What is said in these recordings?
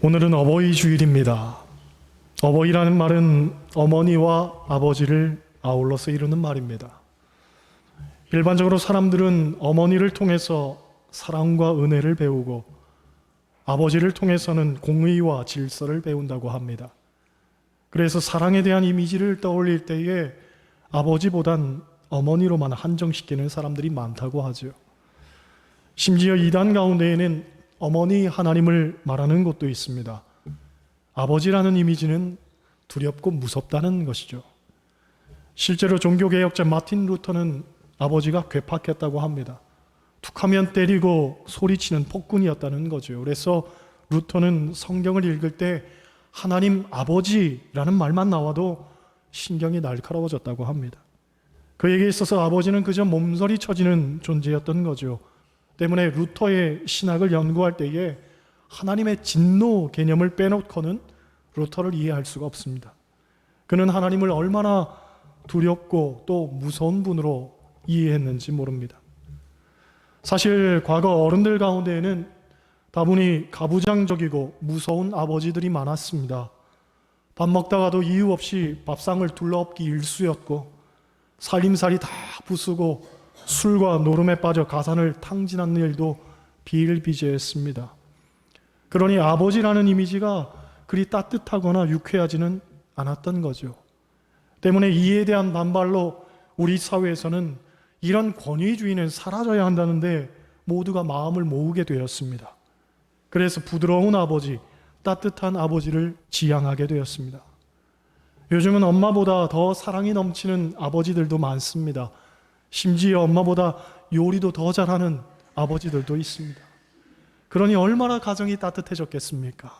오늘은 어버이 주일입니다. 어버이라는 말은 어머니와 아버지를 아울러서 이루는 말입니다. 일반적으로 사람들은 어머니를 통해서 사랑과 은혜를 배우고 아버지를 통해서는 공의와 질서를 배운다고 합니다. 그래서 사랑에 대한 이미지를 떠올릴 때에 아버지보단 어머니로만 한정시키는 사람들이 많다고 하죠. 심지어 이단 가운데에는 어머니 하나님을 말하는 곳도 있습니다. 아버지라는 이미지는 두렵고 무섭다는 것이죠. 실제로 종교개혁자 마틴 루터는 아버지가 괴팍했다고 합니다. 툭하면 때리고 소리치는 폭군이었다는 거죠. 그래서 루터는 성경을 읽을 때 하나님 아버지라는 말만 나와도 신경이 날카로워졌다고 합니다. 그에게 있어서 아버지는 그저 몸서리 쳐지는 존재였던 거죠. 때문에 루터의 신학을 연구할 때에 하나님의 진노 개념을 빼놓고는 루터를 이해할 수가 없습니다. 그는 하나님을 얼마나 두렵고 또 무서운 분으로 이해했는지 모릅니다. 사실 과거 어른들 가운데에는 다분히 가부장적이고 무서운 아버지들이 많았습니다. 밥 먹다가도 이유 없이 밥상을 둘러엎기 일쑤였고 살림살이 다 부수고 술과 노름에 빠져 가산을 탕진하는 일도 비일비재했습니다. 그러니 아버지라는 이미지가 그리 따뜻하거나 유쾌하지는 않았던 거죠. 때문에 이에 대한 반발로 우리 사회에서는 이런 권위주의는 사라져야 한다는데 모두가 마음을 모으게 되었습니다. 그래서 부드러운 아버지, 따뜻한 아버지를 지향하게 되었습니다. 요즘은 엄마보다 더 사랑이 넘치는 아버지들도 많습니다. 심지어 엄마보다 요리도 더 잘하는 아버지들도 있습니다. 그러니 얼마나 가정이 따뜻해졌겠습니까?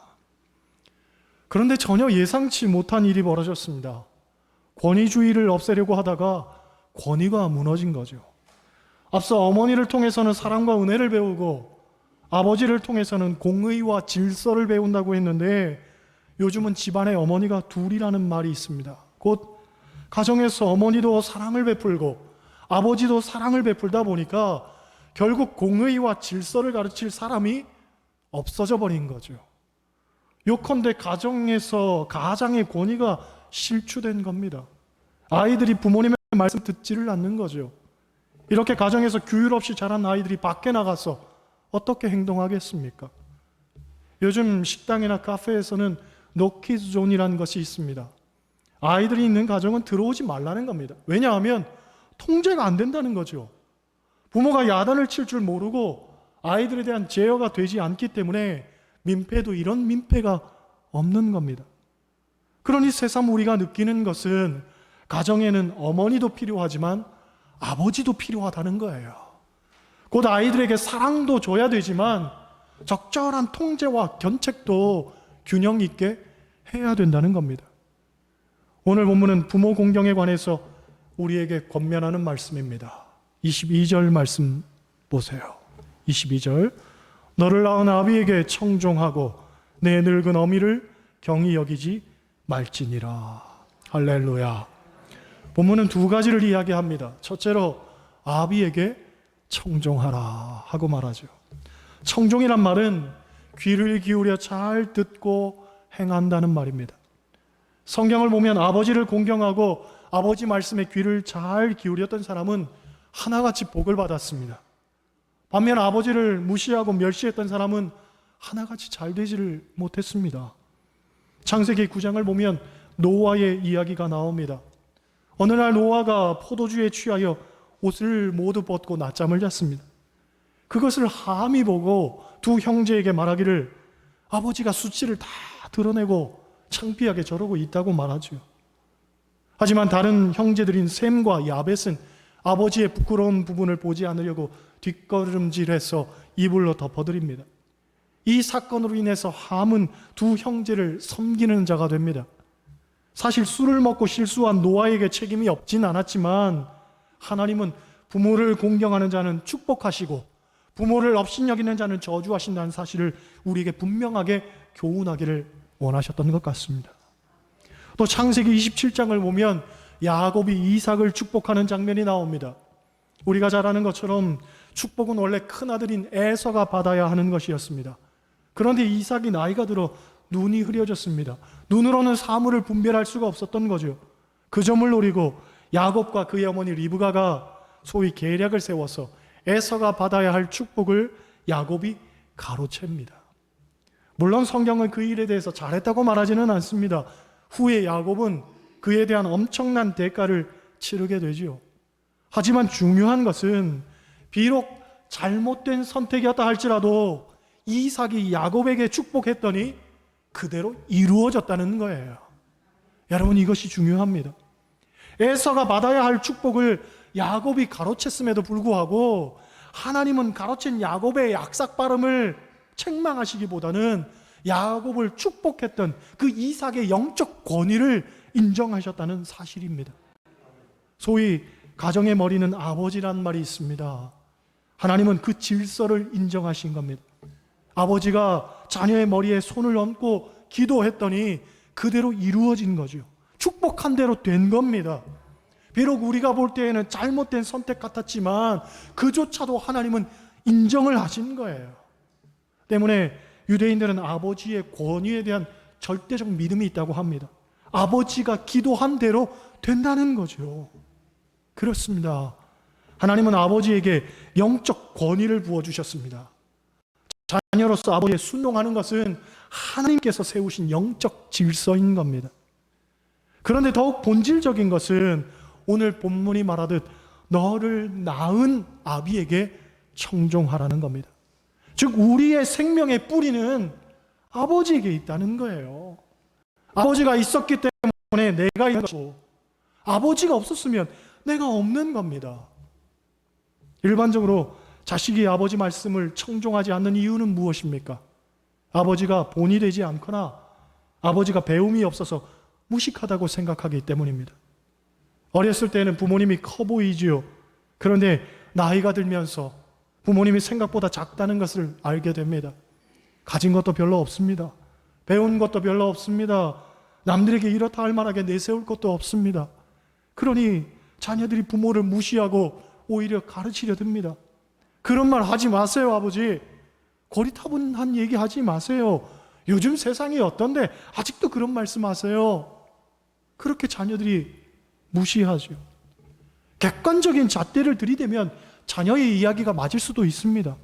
그런데 전혀 예상치 못한 일이 벌어졌습니다. 권위주의를 없애려고 하다가 권위가 무너진 거죠. 앞서 어머니를 통해서는 사랑과 은혜를 배우고 아버지를 통해서는 공의와 질서를 배운다고 했는데 요즘은 집안에 어머니가 둘이라는 말이 있습니다. 곧 가정에서 어머니도 사랑을 베풀고 아버지도 사랑을 베풀다 보니까 결국 공의와 질서를 가르칠 사람이 없어져 버린 거죠. 요컨대 가정에서 가장의 권위가 실추된 겁니다. 아이들이 부모님의 말씀 듣지를 않는 거죠. 이렇게 가정에서 규율 없이 자란 아이들이 밖에 나가서 어떻게 행동하겠습니까? 요즘 식당이나 카페에서는 노키즈 존이라는 것이 있습니다. 아이들이 있는 가정은 들어오지 말라는 겁니다. 왜냐하면 통제가 안 된다는 거죠. 부모가 야단을 칠 줄 모르고 아이들에 대한 제어가 되지 않기 때문에 민폐도 이런 민폐가 없는 겁니다. 그러니 새삼 우리가 느끼는 것은 가정에는 어머니도 필요하지만 아버지도 필요하다는 거예요. 곧 아이들에게 사랑도 줘야 되지만 적절한 통제와 견책도 균형 있게 해야 된다는 겁니다. 오늘 본문은 부모 공경에 관해서 우리에게 권면하는 말씀입니다. 22절 말씀 보세요. 22절 너를 낳은 아비에게 청종하고 내 늙은 어미를 경히 여기지 말지니라. 할렐루야. 본문은 두 가지를 이야기합니다. 첫째로 아비에게 청종하라 하고 말하죠. 청종이란 말은 귀를 기울여 잘 듣고 행한다는 말입니다. 성경을 보면 아버지를 공경하고 아버지 말씀에 귀를 잘 기울였던 사람은 하나같이 복을 받았습니다. 반면 아버지를 무시하고 멸시했던 사람은 하나같이 잘 되지를 못했습니다. 창세기 9장을 보면 노아의 이야기가 나옵니다. 어느 날 노아가 포도주에 취하여 옷을 모두 벗고 낮잠을 잤습니다. 그것을 함이 보고 두 형제에게 말하기를 아버지가 수치를 다 드러내고 창피하게 저러고 있다고 말하죠. 하지만 다른 형제들인 셈과 야벳은 아버지의 부끄러운 부분을 보지 않으려고 뒷걸음질해서 이불로 덮어드립니다. 이 사건으로 인해서 함은 두 형제를 섬기는 자가 됩니다. 사실 술을 먹고 실수한 노아에게 책임이 없진 않았지만 하나님은 부모를 공경하는 자는 축복하시고 부모를 업신여기는 자는 저주하신다는 사실을 우리에게 분명하게 교훈하기를 원하셨던 것 같습니다. 또 창세기 27장을 보면 야곱이 이삭을 축복하는 장면이 나옵니다. 우리가 잘 아는 것처럼 축복은 원래 큰아들인 에서가 받아야 하는 것이었습니다. 그런데 이삭이 나이가 들어 눈이 흐려졌습니다. 눈으로는 사물을 분별할 수가 없었던 거죠. 그 점을 노리고 야곱과 그의 어머니 리브가가 소위 계략을 세워서 에서가 받아야 할 축복을 야곱이 가로챕니다. 물론 성경은 그 일에 대해서 잘했다고 말하지는 않습니다. 후에 야곱은 그에 대한 엄청난 대가를 치르게 되지요. 하지만 중요한 것은 비록 잘못된 선택이었다 할지라도 이삭이 야곱에게 축복했더니 그대로 이루어졌다는 거예요. 여러분, 이것이 중요합니다. 에서가 받아야 할 축복을 야곱이 가로챘음에도 불구하고 하나님은 가로챈 야곱의 약삭 발음을 책망하시기보다는 야곱을 축복했던 그 이삭의 영적 권위를 인정하셨다는 사실입니다. 소위 가정의 머리는 아버지란 말이 있습니다. 하나님은 그 질서를 인정하신 겁니다. 아버지가 자녀의 머리에 손을 얹고 기도했더니 그대로 이루어진 거죠. 축복한 대로 된 겁니다. 비록 우리가 볼 때에는 잘못된 선택 같았지만 그조차도 하나님은 인정을 하신 거예요. 때문에 유대인들은 아버지의 권위에 대한 절대적 믿음이 있다고 합니다. 아버지가 기도한 대로 된다는 거죠. 그렇습니다. 하나님은 아버지에게 영적 권위를 부어주셨습니다. 자녀로서 아버지에 순종하는 것은 하나님께서 세우신 영적 질서인 겁니다. 그런데 더욱 본질적인 것은 오늘 본문이 말하듯 너를 낳은 아비에게 청종하라는 겁니다. 즉 우리의 생명의 뿌리는 아버지에게 있다는 거예요. 아버지가 있었기 때문에 내가 있는 것이고 아버지가 없었으면 내가 없는 겁니다. 일반적으로 자식이 아버지 말씀을 청종하지 않는 이유는 무엇입니까? 아버지가 본이 되지 않거나 아버지가 배움이 없어서 무식하다고 생각하기 때문입니다. 어렸을 때는 부모님이 커 보이지요. 그런데 나이가 들면서 부모님이 생각보다 작다는 것을 알게 됩니다. 가진 것도 별로 없습니다. 배운 것도 별로 없습니다. 남들에게 이렇다 할 만하게 내세울 것도 없습니다. 그러니 자녀들이 부모를 무시하고 오히려 가르치려 듭니다. 그런 말 하지 마세요, 아버지. 고리타분한 얘기 하지 마세요. 요즘 세상이 어떤데 아직도 그런 말씀 하세요. 그렇게 자녀들이 무시하죠. 객관적인 잣대를 들이대면 자녀의 이야기가 맞을 수도 있습니다.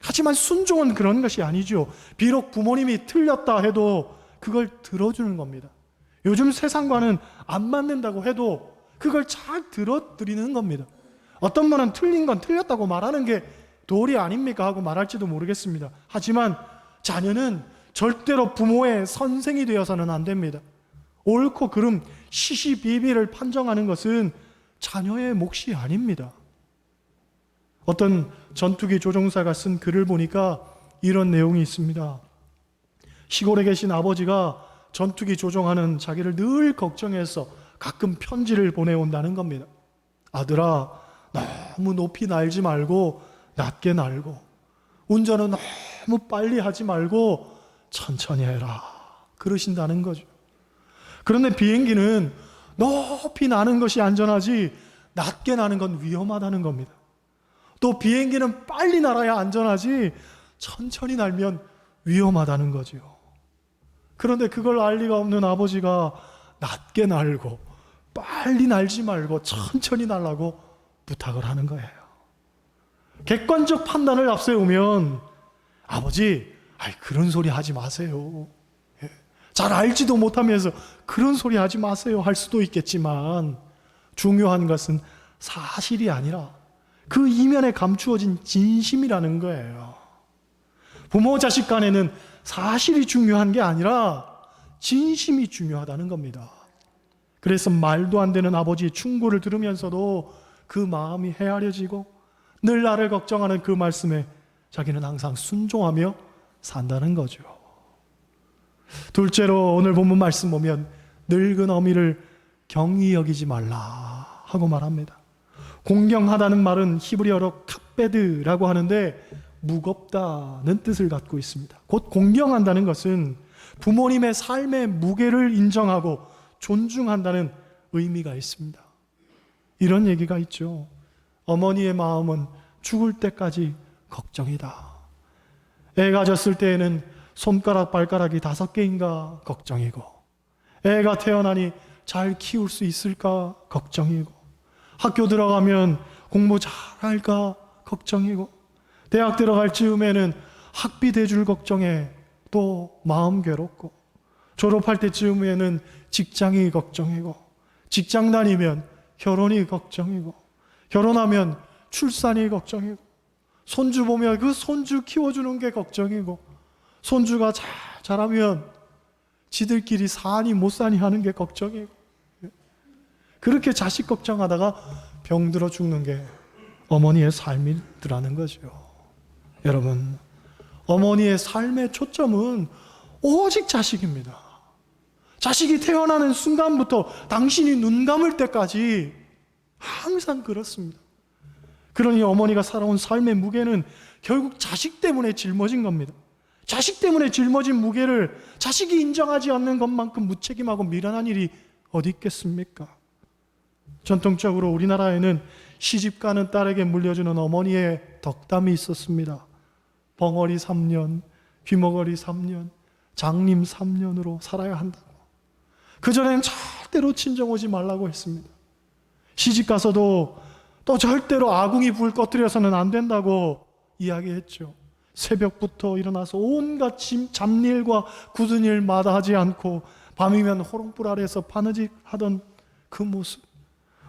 하지만 순종은 그런 것이 아니죠. 비록 부모님이 틀렸다 해도 그걸 들어주는 겁니다. 요즘 세상과는 안 맞는다고 해도 그걸 잘 들어드리는 겁니다. 어떤 분은 틀린 건 틀렸다고 말하는 게 도리 아닙니까 하고 말할지도 모르겠습니다. 하지만 자녀는 절대로 부모의 선생이 되어서는 안 됩니다. 옳고 그름, 시시비비를 판정하는 것은 자녀의 몫이 아닙니다. 어떤 전투기 조종사가 쓴 글을 보니까 이런 내용이 있습니다. 시골에 계신 아버지가 전투기 조종하는 자기를 늘 걱정해서 가끔 편지를 보내온다는 겁니다. 아들아, 너무 높이 날지 말고 낮게 날고 운전은 너무 빨리 하지 말고 천천히 해라 그러신다는 거죠. 그런데 비행기는 높이 나는 것이 안전하지 낮게 나는 건 위험하다는 겁니다. 또 비행기는 빨리 날아야 안전하지 천천히 날면 위험하다는 거죠. 그런데 그걸 알 리가 없는 아버지가 낮게 날고 빨리 날지 말고 천천히 날라고 부탁을 하는 거예요. 객관적 판단을 앞세우면 아버지, 그런 소리 하지 마세요. 잘 알지도 못하면서 그런 소리 하지 마세요 할 수도 있겠지만 중요한 것은 사실이 아니라 그 이면에 감추어진 진심이라는 거예요. 부모 자식 간에는 사실이 중요한 게 아니라 진심이 중요하다는 겁니다. 그래서 말도 안 되는 아버지의 충고를 들으면서도 그 마음이 헤아려지고 늘 나를 걱정하는 그 말씀에 자기는 항상 순종하며 산다는 거죠. 둘째로 오늘 본문 말씀 보면 늙은 어미를 경히 여기지 말라 하고 말합니다. 공경하다는 말은 히브리어로 카베드라고 하는데 무겁다는 뜻을 갖고 있습니다. 곧 공경한다는 것은 부모님의 삶의 무게를 인정하고 존중한다는 의미가 있습니다. 이런 얘기가 있죠. 어머니의 마음은 죽을 때까지 걱정이다. 애 가졌을 때에는 손가락 발가락이 5개인가 걱정이고, 애가 태어나니 잘 키울 수 있을까 걱정이고, 학교 들어가면 공부 잘할까 걱정이고, 대학 들어갈 즈음에는 학비 대줄 걱정에 또 마음 괴롭고, 졸업할 때쯤에는 직장이 걱정이고, 직장 다니면 결혼이 걱정이고, 결혼하면 출산이 걱정이고, 손주 보면 그 손주 키워주는 게 걱정이고, 손주가 잘 자라면 지들끼리 사니 못 사니 하는 게 걱정이고, 그렇게 자식 걱정하다가 병들어 죽는 게 어머니의 삶이더라는 거죠. 여러분, 어머니의 삶의 초점은 오직 자식입니다. 자식이 태어나는 순간부터 당신이 눈 감을 때까지 항상 그렇습니다. 그러니 어머니가 살아온 삶의 무게는 결국 자식 때문에 짊어진 겁니다. 자식 때문에 짊어진 무게를 자식이 인정하지 않는 것만큼 무책임하고 미련한 일이 어디 있겠습니까? 전통적으로 우리나라에는 시집가는 딸에게 물려주는 어머니의 덕담이 있었습니다. 벙어리 3년, 귀머거리 3년, 장님 3년으로 살아야 한다고. 그전에는 절대로 친정 오지 말라고 했습니다. 시집가서도 또 절대로 아궁이 불 꺼뜨려서는 안 된다고 이야기했죠. 새벽부터 일어나서 온갖 잡일과 굳은 일 마다하지 않고 밤이면 호롱불 아래에서 바느질 하던 그 모습,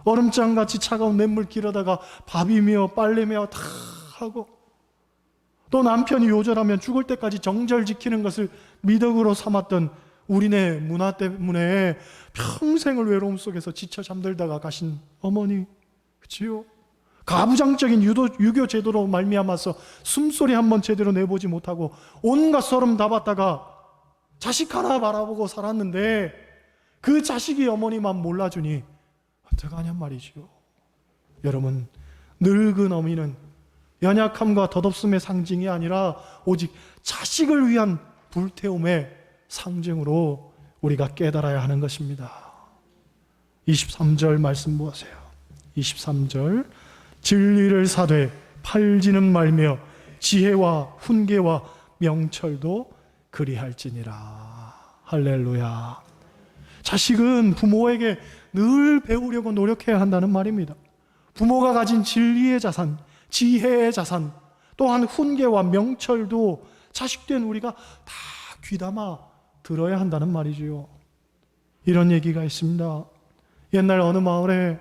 얼음장같이 차가운 냇물 길어다가 밥이며 빨래며 다 하고, 또 남편이 요절하면 죽을 때까지 정절 지키는 것을 미덕으로 삼았던 우리네 문화 때문에 평생을 외로움 속에서 지쳐 잠들다가 가신 어머니, 그치요? 가부장적인 유교 제도로 말미암아서 숨소리 한번 제대로 내보지 못하고 온갖 소름 다 받다가 자식 하나 바라보고 살았는데, 그 자식이 어머니만 몰라주니 어떡하냔 말이죠. 여러분, 늙은 어미는 연약함과 덧없음의 상징이 아니라 오직 자식을 위한 불태움의 상징으로 우리가 깨달아야 하는 것입니다. 23절 말씀 보세요. 23절, 진리를 사되 팔지는 말며 지혜와 훈계와 명철도 그리할지니라. 할렐루야. 자식은 부모에게 늘 배우려고 노력해야 한다는 말입니다. 부모가 가진 진리의 자산, 지혜의 자산, 또한 훈계와 명철도 자식된 우리가 다 귀담아 들어야 한다는 말이지요. 이런 얘기가 있습니다. 옛날 어느 마을에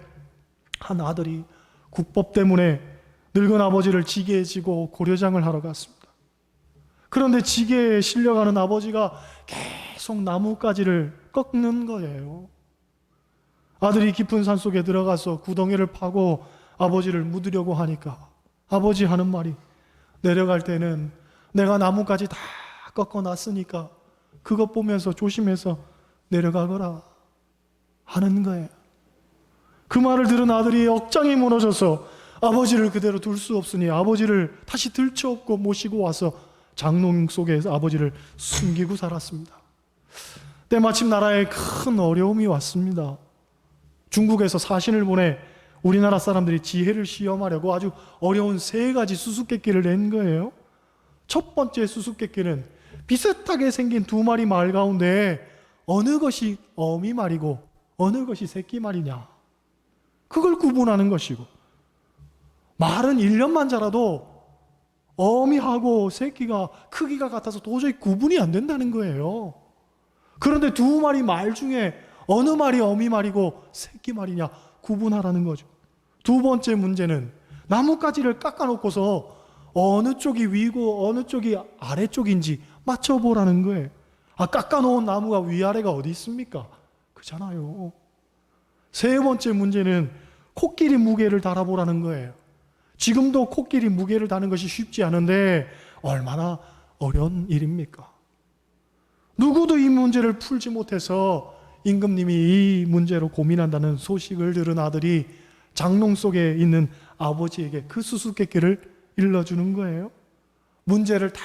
한 아들이 국법 때문에 늙은 아버지를 지게에 지고 고려장을 하러 갔습니다. 그런데 지게에 실려가는 아버지가 계속 나뭇가지를 꺾는 거예요. 아들이 깊은 산속에 들어가서 구덩이를 파고 아버지를 묻으려고 하니까 아버지 하는 말이, 내려갈 때는 내가 나뭇가지 다 꺾어놨으니까 그것 보면서 조심해서 내려가거라 하는 거예요. 그 말을 들은 아들이 억장이 무너져서 아버지를 그대로 둘 수 없으니 아버지를 다시 들쳐업고 모시고 와서 장롱 속에 아버지를 숨기고 살았습니다. 때마침 나라에 큰 어려움이 왔습니다. 중국에서 사신을 보내 우리나라 사람들이 지혜를 시험하려고 아주 어려운 3가지 수수께끼를 낸 거예요. 첫 번째 수수께끼는 비슷하게 생긴 2마리 말 가운데 어느 것이 어미 말이고 어느 것이 새끼 말이냐, 그걸 구분하는 것이고, 말은 1년만 자라도 어미하고 새끼가 크기가 같아서 도저히 구분이 안 된다는 거예요. 그런데 2마리 말 중에 어느 말이 어미 말이고 새끼 말이냐 구분하라는 거죠. 2번째 문제는 나뭇가지를 깎아놓고서 어느 쪽이 위고 어느 쪽이 아래쪽인지 맞춰보라는 거예요. 깎아놓은 나무가 위아래가 어디 있습니까? 그잖아요. 3번째 문제는 코끼리 무게를 달아보라는 거예요. 지금도 코끼리 무게를 다는 것이 쉽지 않은데 얼마나 어려운 일입니까? 누구도 이 문제를 풀지 못해서 임금님이 이 문제로 고민한다는 소식을 들은 아들이 장롱 속에 있는 아버지에게 그 수수께끼를 일러주는 거예요. 문제를 다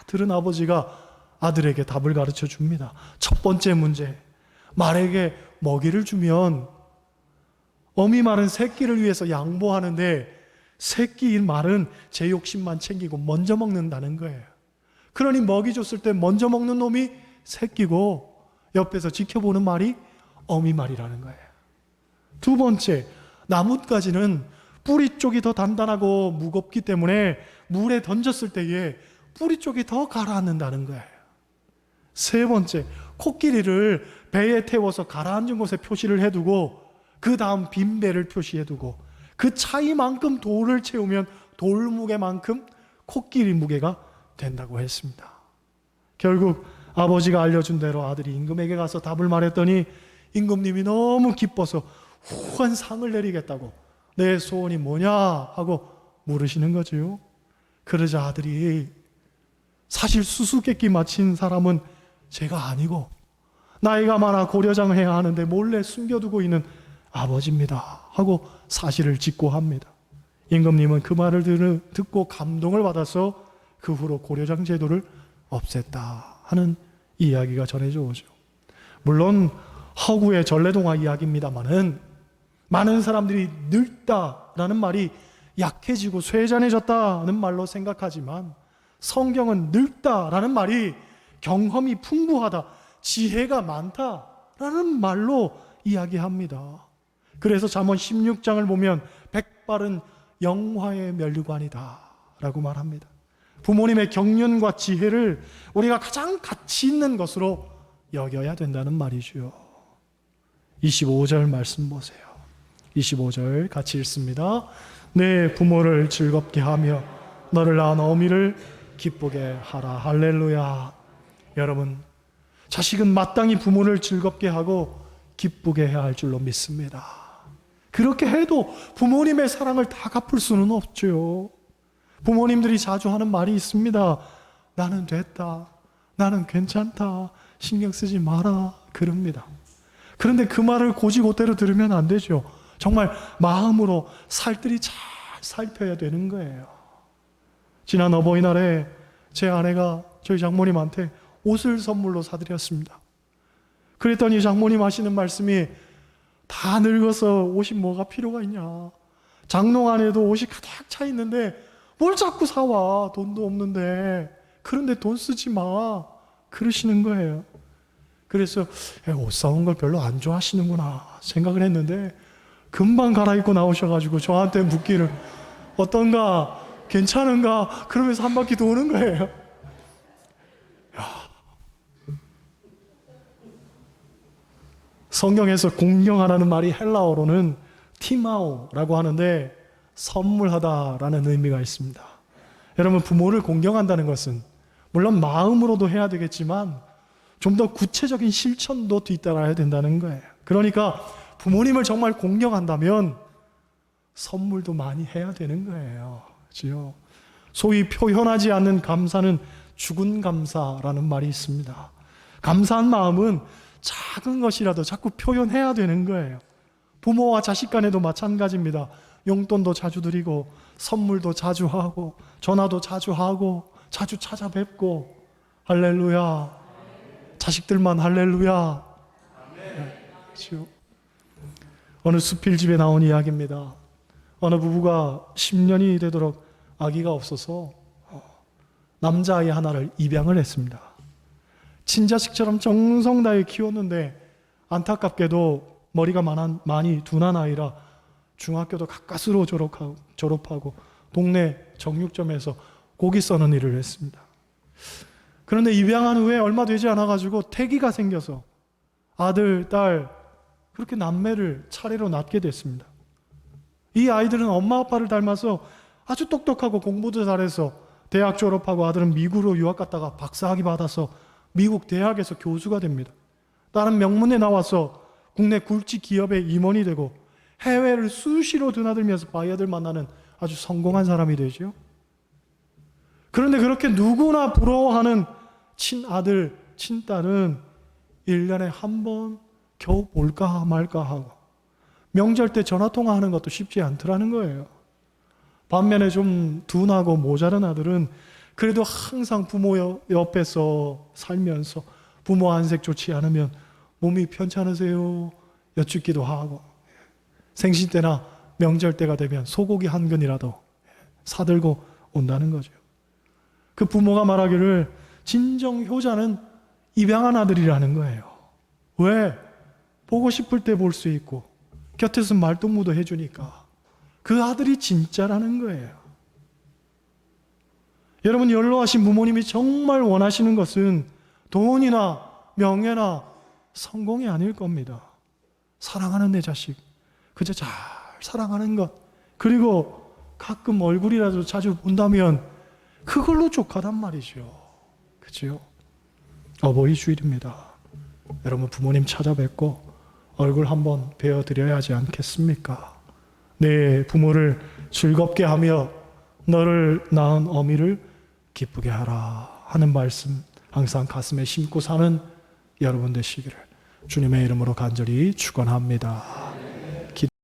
들은 아버지가 아들에게 답을 가르쳐 줍니다. 첫 번째 문제, 말에게 먹이를 주면 어미 말은 새끼를 위해서 양보하는데 새끼인 말은 제 욕심만 챙기고 먼저 먹는다는 거예요. 그러니 먹이 줬을 때 먼저 먹는 놈이 새끼고 옆에서 지켜보는 말이 어미 말이라는 거예요. 두 번째, 나뭇가지는 뿌리 쪽이 더 단단하고 무겁기 때문에 물에 던졌을 때에 뿌리 쪽이 더 가라앉는다는 거예요. 세 번째, 코끼리를 배에 태워서 가라앉은 곳에 표시를 해두고 그 다음 빈 배를 표시해두고 그 차이만큼 돌을 채우면 돌 무게만큼 코끼리 무게가 된다고 했습니다. 결국 아버지가 알려준 대로 아들이 임금에게 가서 답을 말했더니 임금님이 너무 기뻐서 후한 상을 내리겠다고, 내 소원이 뭐냐 하고 물으시는 거죠. 그러자 아들이, 사실 수수께끼 마친 사람은 제가 아니고 나이가 많아 고려장 해야 하는데 몰래 숨겨두고 있는 아버지입니다 하고 사실을 직고합니다. 임금님은 그 말을 듣고 감동을 받아서 그 후로 고려장 제도를 없앴다 하는 이야기가 전해져 오죠. 물론 허구의 전래동화 이야기입니다만은 많은 사람들이 늙다라는 말이 약해지고 쇠잔해졌다는 말로 생각하지만 성경은 늙다라는 말이 경험이 풍부하다, 지혜가 많다라는 말로 이야기합니다. 그래서 잠언 16장을 보면 백발은 영화의 면류관이다 라고 말합니다. 부모님의 경륜과 지혜를 우리가 가장 가치 있는 것으로 여겨야 된다는 말이죠. 25절 말씀 보세요. 25절 같이 읽습니다. 내 부모를 즐겁게 하며 너를 낳은 어미를 기쁘게 하라. 할렐루야. 여러분, 자식은 마땅히 부모를 즐겁게 하고 기쁘게 해야 할 줄로 믿습니다. 그렇게 해도 부모님의 사랑을 다 갚을 수는 없죠. 부모님들이 자주 하는 말이 있습니다. 나는 됐다, 나는 괜찮다, 신경 쓰지 마라, 그럽니다. 그런데 그 말을 곧이곧대로 들으면 안 되죠. 정말 마음으로 살뜰히 잘 살펴야 되는 거예요. 지난 어버이날에 제 아내가 저희 장모님한테 옷을 선물로 사드렸습니다. 그랬더니 장모님 하시는 말씀이, 다 늙어서 옷이 뭐가 필요가 있냐, 장롱 안에도 옷이 가득 차 있는데 뭘 자꾸 사와, 돈도 없는데, 그런데 돈 쓰지 마, 그러시는 거예요. 그래서 옷 사온 걸 별로 안 좋아하시는구나 생각을 했는데 금방 갈아입고 나오셔가지고 저한테 묻기를, 어떤가, 괜찮은가, 그러면서 한 바퀴 도는 거예요. 성경에서 공경하라는 말이 헬라어로는 티마오라고 하는데 선물하다라는 의미가 있습니다. 여러분, 부모를 공경한다는 것은 물론 마음으로도 해야 되겠지만 좀 더 구체적인 실천도 뒤따라야 된다는 거예요. 그러니까 부모님을 정말 공경한다면 선물도 많이 해야 되는 거예요. 그렇죠? 소위 표현하지 않는 감사는 죽은 감사라는 말이 있습니다. 감사한 마음은 작은 것이라도 자꾸 표현해야 되는 거예요. 부모와 자식 간에도 마찬가지입니다. 용돈도 자주 드리고 선물도 자주 하고 전화도 자주 하고 자주 찾아뵙고, 할렐루야. 자식들만 할렐루야. 그렇죠? 어느 수필집에 나온 이야기입니다. 어느 부부가 10년이 되도록 아기가 없어서 남자아이 하나를 입양을 했습니다. 친자식처럼 정성 다해 키웠는데 안타깝게도 머리가 많이 둔한 아이라 중학교도 가까스로 졸업하고 동네 정육점에서 고기 써는 일을 했습니다. 그런데 입양한 후에 얼마 되지 않아가지고 태기가 생겨서 아들, 딸 그렇게 남매를 차례로 낳게 됐습니다. 이 아이들은 엄마 아빠를 닮아서 아주 똑똑하고 공부도 잘해서 대학 졸업하고 아들은 미국으로 유학 갔다가 박사학위 받아서 미국 대학에서 교수가 됩니다. 딸은 명문에 나와서 국내 굴지 기업의 임원이 되고 해외를 수시로 드나들면서 바이어들 만나는 아주 성공한 사람이 되죠. 그런데 그렇게 누구나 부러워하는 친아들, 친딸은 1년에 한 번 겨우 볼까 말까 하고 명절 때 전화통화하는 것도 쉽지 않더라는 거예요. 반면에 좀 둔하고 모자란 아들은 그래도 항상 부모 옆에서 살면서 부모 안색 좋지 않으면 몸이 편찮으세요? 여쭙기도 하고 생신 때나 명절 때가 되면 소고기 한 근이라도 사들고 온다는 거죠. 그 부모가 말하기를 진정 효자는 입양한 아들이라는 거예요. 왜? 보고 싶을 때 볼 수 있고 곁에서 말동무도 해주니까 그 아들이 진짜라는 거예요. 여러분, 연로하신 부모님이 정말 원하시는 것은 돈이나 명예나 성공이 아닐 겁니다. 사랑하는 내 자식, 그저 잘 사랑하는 것, 그리고 가끔 얼굴이라도 자주 본다면 그걸로 족하단 말이죠. 그죠? 어버이 주일입니다. 여러분, 부모님 찾아뵙고 얼굴 한번 베어드려야 하지 않겠습니까? 내 부모를 즐겁게 하며 너를 낳은 어미를 기쁘게 하라 하는 말씀 항상 가슴에 심고 사는 여러분 되시기를 주님의 이름으로 간절히 축원합니다.